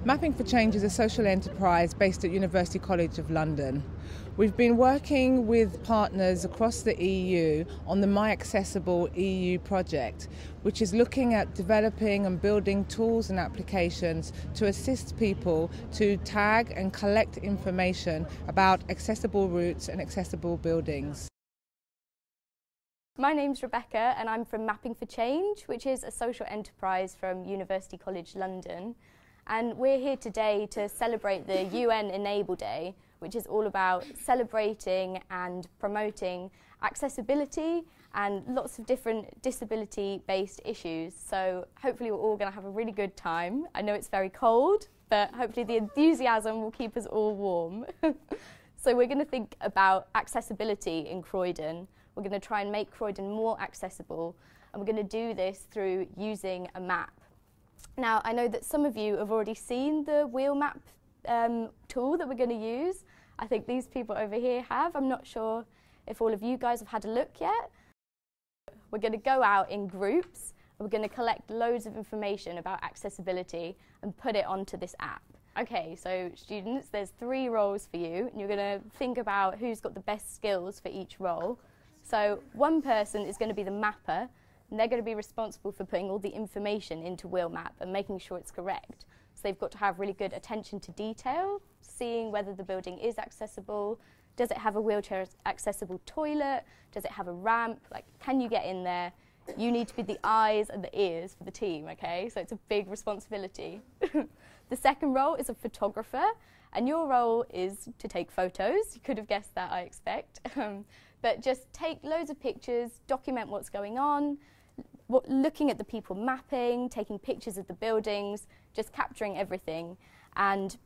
Mapping for Change is a social enterprise based at University College of London. We've been working with partners across the EU on the My Accessible EU project, which is looking at developing and building tools and applications to assist people to tag and collect information about accessible routes and accessible buildings. My name's Rebecca and I'm from Mapping for Change, which is a social enterprise from University College London. And we're here today to celebrate the UN Enable Day, which is all about celebrating and promoting accessibility and lots of different disability-based issues. So hopefully we're all going to have a really good time. I know it's very cold, but hopefully the enthusiasm will keep us all warm. So we're going to think about accessibility in Croydon. We're going to try and make Croydon more accessible, and we're going to do this through using a map. Now, I know that some of you have already seen the wheel map tool that we're going to use. I think these people over here have. I'm not sure if all of you guys have had a look yet. We're going to go out in groups and we're going to collect loads of information about accessibility and put it onto this app. Okay, so students, there's 3 roles for you, and you're going to think about who's got the best skills for each role. So one person is going to be the mapper, and they're going to be responsible for putting all the information into WheelMap and making sure it's correct. So they've got to have really good attention to detail, seeing whether the building is accessible. Does it have a wheelchair accessible toilet? Does it have a ramp? Like, can you get in there? You need to be the eyes and the ears for the team, okay? So it's a big responsibility. The second role is a photographer, and your role is to take photos. You could have guessed that, I expect. But just take loads of pictures, document what's going on, looking at the people mapping, taking pictures of the buildings, just capturing everything and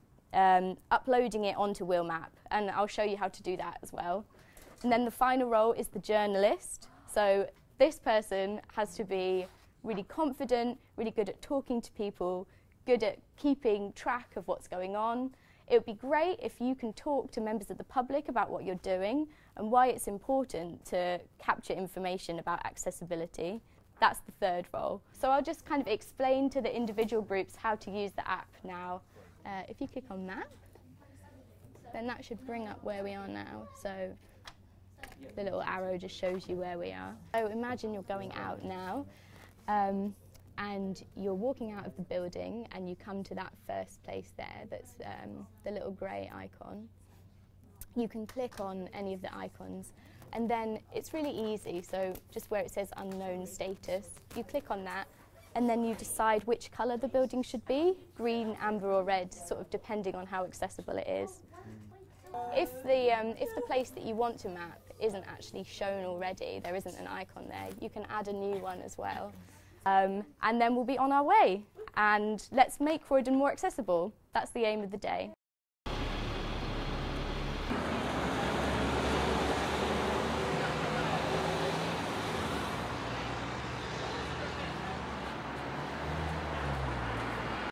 uploading it onto WheelMap, and I'll show you how to do that as well. And then the final role is the journalist. So this person has to be really confident, really good at talking to people, good at keeping track of what's going on. It would be great if you can talk to members of the public about what you're doing and why it's important to capture information about accessibility. That's the third role. So I'll just kind of explain to the individual groups how to use the app now. If you click on map, then that should bring up where we are now. So the little arrow just shows you where we are. So imagine you're going out now and you're walking out of the building and you come to that first place there that's the little grey icon. You can click on any of the icons. And then it's really easy, so just where it says unknown status, you click on that and then you decide which colour the building should be, green, amber or red, sort of depending on how accessible it is. If the place that you want to map isn't actually shown already, there isn't an icon there, you can add a new one as well. And then we'll be on our way, and let's make Croydon more accessible. That's the aim of the day.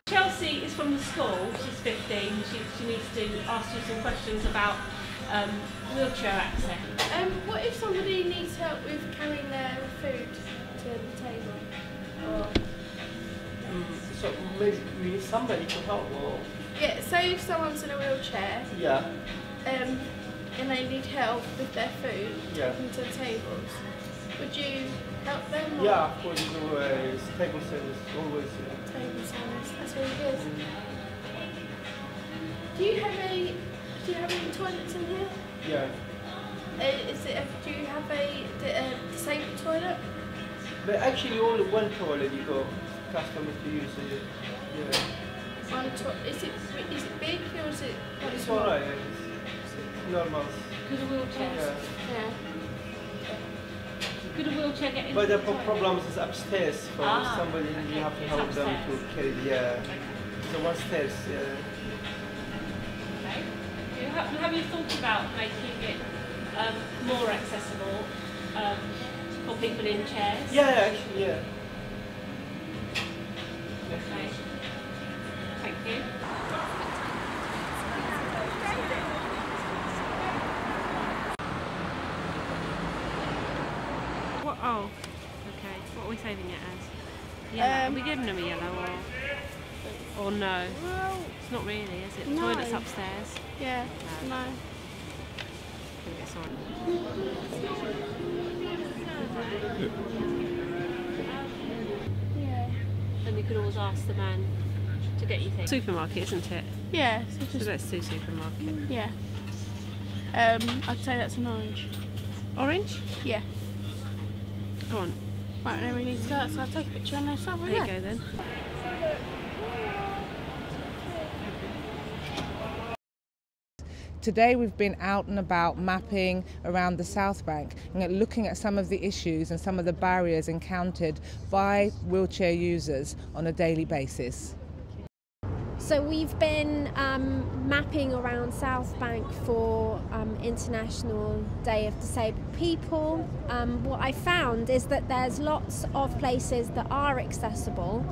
Chelsea is from the school, she's 15, she needs to ask you some questions about wheelchair access. What if somebody needs help with carrying their food to the table? Or so maybe somebody to help, or? yeah, say if someone's in a wheelchair, Yeah. and they need help with their food taken to the tables, would you help them? Or? Yeah, of course, it's always table service, always. Table service, that's really good. Do you have any toilets in here? Yeah. Do you have a disabled toilet? But actually only one toilet you got customers to use it. Yeah. One toilet. Is it big or is it quite It's small? alright, it's normal. Could a wheelchair? Yeah. Could a wheelchair get in? But the problem is upstairs for somebody, you have to help them upstairs. to carry so one stairs, Okay. Have you thought about making it more accessible for people in chairs? Yeah, actually, yeah. Okay. Thank you. What? Oh, okay. What are we saving it as? Yellow. Are we giving them a yellow or? Or no? Well, It's not really, is it? The No. toilet's upstairs. yeah, No. no. I think it's on. Yeah. Then you could always ask the man to get you things. Supermarket, isn't it? Yeah, so So just, let's do supermarket. yeah. I'd say that's an orange. Orange? Yeah. Go on. Right, then we need to go outside, take a picture and let's have a There you look. go then. Today we've been out and about mapping around the South Bank and looking at some of the issues and some of the barriers encountered by wheelchair users on a daily basis. So we've been mapping around South Bank for International Day of Disabled People. What I found is that there's lots of places that are accessible,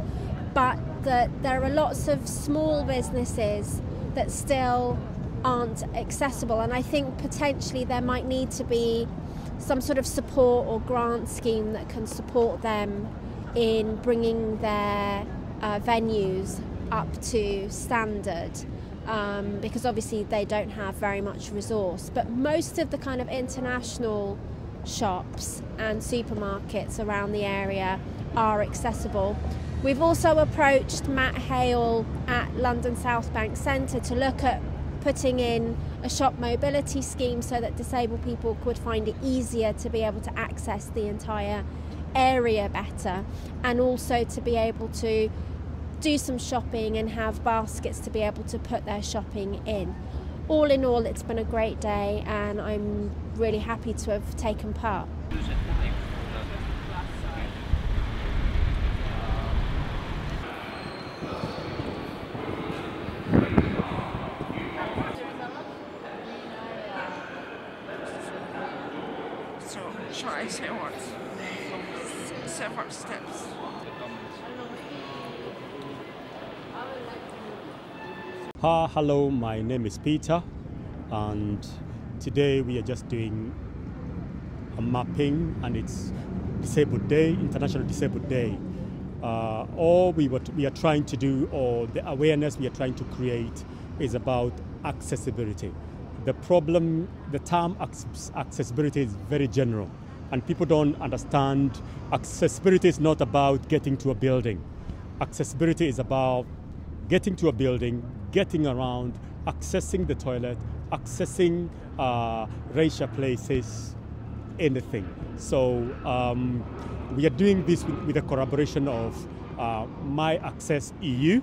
but that there are lots of small businesses that still aren't accessible, and I think potentially there might need to be some sort of support or grant scheme that can support them in bringing their venues up to standard, because obviously they don't have very much resource. But most of the kind of international shops and supermarkets around the area are accessible. We've also approached Matt Hale at London South Bank Centre to look at putting in a shop mobility scheme so that disabled people could find it easier to be able to access the entire area better, and also to be able to do some shopping and have baskets to be able to put their shopping in. All in all, it's been a great day and I'm really happy to have taken part. So, shall I say what? Several steps. Hello, my name is Peter, and today we are just doing a mapping, and it's Disabled Day, International Disabled Day. All we are trying to do, or the awareness we are trying to create, is about accessibility. The problem, the term accessibility is very general, and people don't understand. Accessibility is not about getting to a building. Accessibility is about getting to a building, getting around, accessing the toilet, accessing leisure places, anything. So we are doing this with a collaboration of MyAccess EU,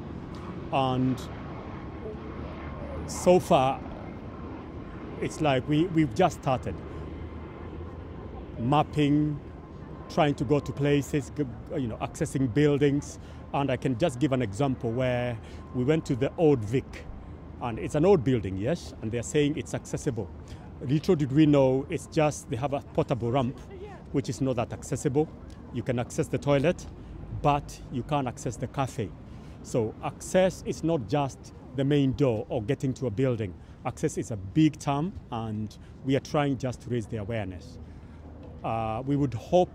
and so far it's like we've just started mapping, trying to go to places, accessing buildings. And I can just give an example where we went to the old Vic, and it's an old building, yes, and they're saying it's accessible. Little did we know, it's just they have a portable ramp, which is not that accessible. You can access the toilet, but you can't access the cafe. So access is not just the main door or getting to a building. Access is a big term, and we are trying just to raise the awareness. We would hope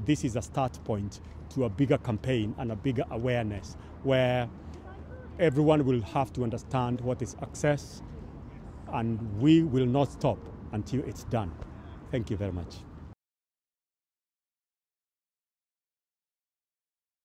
this is a start point to a bigger campaign and a bigger awareness, where everyone will have to understand what is access, and we will not stop until it's done. Thank you very much.